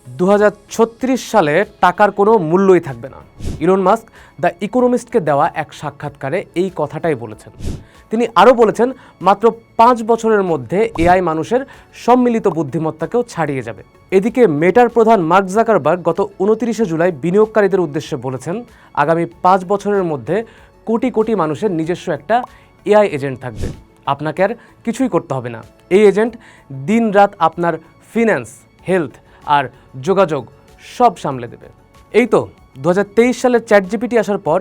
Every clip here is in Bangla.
2036 সালে টাকার কোনো মূল্যই থাকবে না। ইলন মাস্ক দ্য ইকোনমিস্টকে দেওয়া এক সাক্ষাৎকারে এই কথাটাই বলেছেন। তিনি আরও বলেছেন, মাত্র 5 বছরের মধ্যে এআই মানুষের সম্মিলিত বুদ্ধিমত্তাকেও ছাড়িয়ে যাবে। এদিকে মেটার প্রধান মার্ক জাকারবার্গ গত 29 জুলাই বিনিয়োগকারীদের উদ্দেশ্যে বলেছেন, আগামী 5 বছরের মধ্যে কোটি কোটি মানুষের নিজস্ব একটা এআই এজেন্ট থাকবে। আপনাকে আর কিছুই করতে হবে না। এই এজেন্ট দিনরাত আপনার ফিন্যান্স, হেলথ আর যোগাযোগ সব সামলে দেবে। এই তো 2023 সালে চ্যাটজিপিটি আসার পর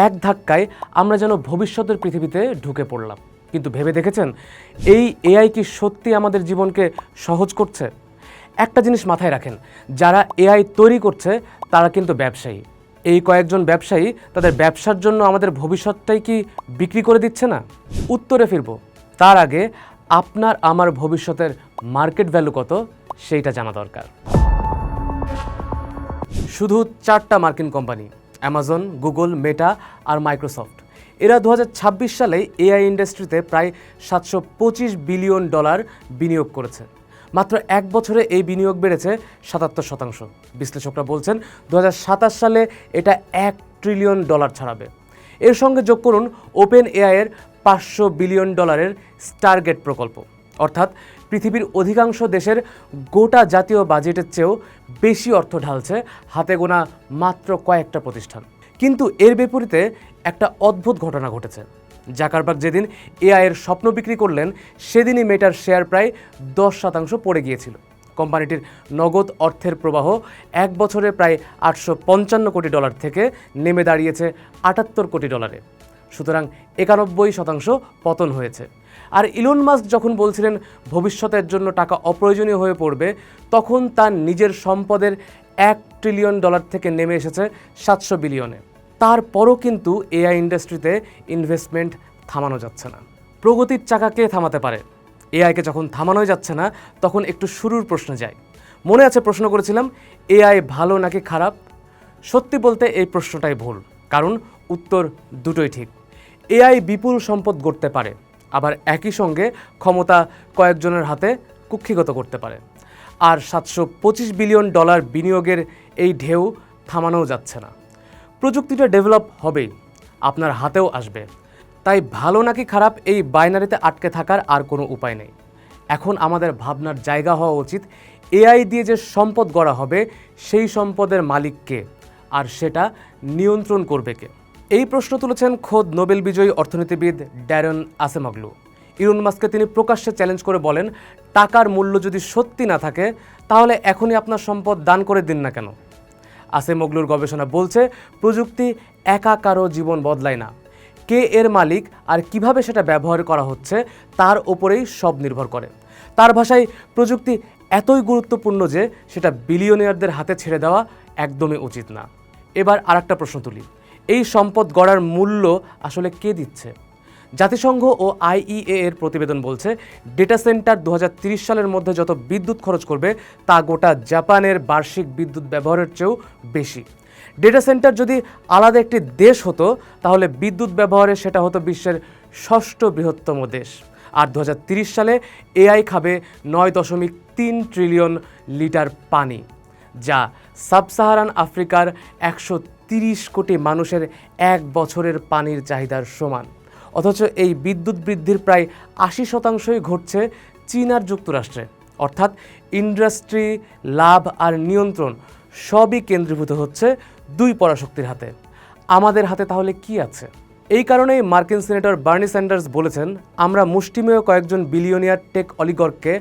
এক ধাক্কায় আমরা যেন ভবিষ্যতের পৃথিবীতে ঢুকে পড়লাম। কিন্তু ভেবে দেখেছেন, এই এআই কি সত্যি আমাদের জীবনকে সহজ করছে? একটা জিনিস মাথায় রাখেন, যারা এআই তৈরি করছে তারা কিন্তু ব্যবসায়ী। এই কয়েকজন ব্যবসায়ী তাদের ব্যবসার জন্য আমাদের ভবিষ্যৎটাই কি বিক্রি করে দিচ্ছে না? উত্তরে ফিরব, তার আগে আপনার আমার ভবিষ্যতের মার্কেট ভ্যালু কত সেইটা জানা দরকার। শুধু 4টা মার্কিন কোম্পানি, অ্যামাজন, গুগল, মেটা আর মাইক্রোসফট, এরা 2026 সালে এআই ইন্ডাস্ট্রিতে প্রায় $725 বিলিয়ন বিনিয়োগ করেছে। মাত্র এক বছরে এই বিনিয়োগ বেড়েছে 77%। বিশ্লেষকরা বলছেন 2027 সালে এটা $1 ট্রিলিয়ন ছাড়াবে। এর সঙ্গে যোগ করুন ওপেন এআইয়ের $500 বিলিয়ন স্টারগেট প্রকল্প, অর্থাৎ পৃথিবীর অধিকাংশ দেশের গোটা জাতীয় বাজেটের চেয়েও বেশি অর্থ ঢালছে হাতে গোনা মাত্র কয়েকটা প্রতিষ্ঠান। কিন্তু এর বিপরীতে একটা অদ্ভুত ঘটনা ঘটেছে। জাকারবার্গ যেদিন এআইয়ের স্বপ্ন বিক্রি করলেন, সেদিনই মেটার শেয়ার প্রায় 10% পড়ে গিয়েছিল। কোম্পানিটির নগদ অর্থের প্রবাহ এক বছরে প্রায় $855 কোটি থেকে নেমে দাঁড়িয়েছে $78 কোটি। সুতরাং 91% পতন হয়েছে। আর ইলন মাস্ক যখন বলছিলেন ভবিষ্যতের জন্য টাকা অপ্রয়োজনীয় হয়ে পড়বে, তখন তার নিজের সম্পদের $1 ট্রিলিয়ন থেকে নেমে এসেছে 700 বিলিয়নে। তারপরও কিন্তু এআই ইন্ডাস্ট্রিতে ইনভেস্টমেন্ট থামানো যাচ্ছে না। প্রগতির চাকা কে থামাতে পারে? এআইকে যখন থামানোই যাচ্ছে না, তখন একটু শুরুর প্রশ্নে যাই। মনে আছে প্রশ্ন করেছিলাম, এআই ভালো নাকি খারাপ? সত্যি বলতে এই প্রশ্নটাই ভুল, কারণ উত্তর দুটোই ঠিক। এআই বিপুল সম্পদ গড়তে পারে, আবার একই সঙ্গে ক্ষমতা কয়েকজনের হাতে কুক্ষিগত করতে পারে। আর $725 বিলিয়ন বিনিয়োগের এই ঢেউ থামানোও যাচ্ছে না। প্রযুক্তিটা ডেভেলপ হবেই, আপনার হাতেও আসবে। তাই ভালো নাকি খারাপ এই বাইনারিতে আটকে থাকার আর কোনো উপায় নেই। এখন আমাদের ভাবনার জায়গা হওয়া উচিত, এআই দিয়ে যে সম্পদ গড়া হবে সেই সম্পদের মালিক কে, আর সেটা নিয়ন্ত্রণ করবে কে? এই প্রশ্ন তুলেছেন খোদ নোবেল বিজয়ী অর্থনীতিবিদ ড্যারেন আসেমগলু। ইলন মাস্ককে তিনি প্রকাশ্যে চ্যালেঞ্জ করে বলেন, টাকার মূল্য যদি সত্যি না থাকে, তাহলে এখনই আপনার সম্পদ দান করে দিন না কেন? আসেমগলুর গবেষণা বলছে, প্রযুক্তি একা কারো জীবন বদলায় না। কে এর মালিক আর কিভাবে সেটা ব্যবহার করা হচ্ছে তার ওপরেই সব নির্ভর করে। তার ভাষায়, প্রযুক্তি এতই গুরুত্বপূর্ণ যে সেটা বিলিয়নিয়ারদের হাতে ছেড়ে দেওয়া একদমই উচিত না। এবার আরেকটা প্রশ্ন তুলি, এই সম্পদ গড়ার মূল্য আসলে কে দিচ্ছে? জাতিসংঘ ও আইইএ এর প্রতিবেদন বলছে, ডেটা সেন্টার 2030 সালের মধ্যে যত বিদ্যুৎ খরচ করবে তা গোটা জাপানের বার্ষিক বিদ্যুৎ ব্যবহারের চেয়েও বেশি। ডেটা সেন্টার যদি আলাদা একটি দেশ হতো, তাহলে বিদ্যুৎ ব্যবহারে সেটা হতো বিশ্বের 6ষ্ঠ বৃহত্তম দেশ। আর 2030 সালে এআই খাবে 9.3 ট্রিলিয়ন লিটার পানি, যা সাবসাহারান আফ্রিকার 130 কোটি মানুষের এক বছরের পানির চাহিদার সমান। অথচ এই বিদ্যুৎ বৃদ্ধির প্রায় 80%ই ঘটছে চীন আর যুক্তরাষ্ট্রে। অর্থাৎ ইন্ডাস্ট্রি, লাভ আর নিয়ন্ত্রণ সবই কেন্দ্রীভূত হচ্ছে দুই পরাশক্তির হাতে। আমাদের হাতে তাহলে কি আছে? এই কারণেই মার্কিন সিনেটর বার্নি স্যান্ডার্স বলেছেন, আমরা মুষ্টিমেয় কয়েকজন বিলিয়নিয়ার টেক অলিগর্ককে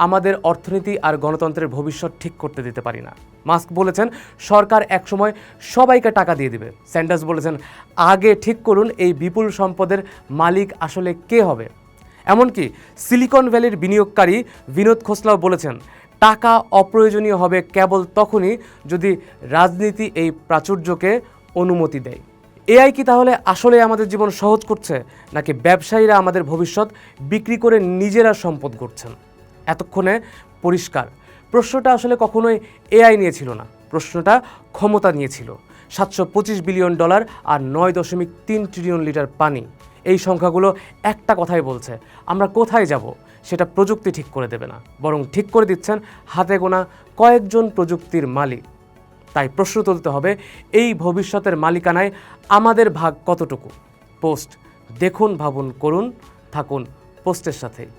আমাদের অর্থনীতি আর গণতন্ত্রের ভবিষ্যৎ ঠিক করতে দিতে পারি না। মাস্ক বলেছেন, সরকার একসময় সবাইকে টাকা দিয়ে দিবে। স্যান্ডার্স বলেছেন, আগে ঠিক করুন এই বিপুল সম্পদের মালিক আসলে কে হবে। এমনকি সিলিকন ভ্যালির বিনিয়োগকারী বিনোদ খোসলাও বলেছেন, টাকা অপ্রয়োজনীয় হবে কেবল তখনই যদি রাজনীতি এই প্রাচুর্যকে অনুমতি দেয়। এআই কি তাহলে আসলে আমাদের জীবন সহজ করছে, নাকি ব্যবসায়ীরা আমাদের ভবিষ্যৎ বিক্রি করে নিজেরা সম্পদ গড়ছেন? এতক্ষণে পরিষ্কার, প্রশ্নটা আসলে কখনোই এআই নিয়ে ছিল না, প্রশ্নটা ক্ষমতা নিয়ে ছিল। $725 বিলিয়ন আর 9.3 ট্রিলিয়ন লিটার পানি, এই সংখ্যাগুলো একটা কথাই বলছে, আমরা কোথায় যাব সেটা প্রযুক্তি ঠিক করে দেবে না, বরং ঠিক করে দিচ্ছেন হাতে গোনা কয়েকজন প্রযুক্তির মালিক। তাই প্রশ্ন তুলতে হবে, এই ভবিষ্যতের মালিকানায় আমাদের ভাগ কতটুকু? পোস্ট দেখুন, ভাবুন, করুন, থাকুন পোস্টের সাথেই।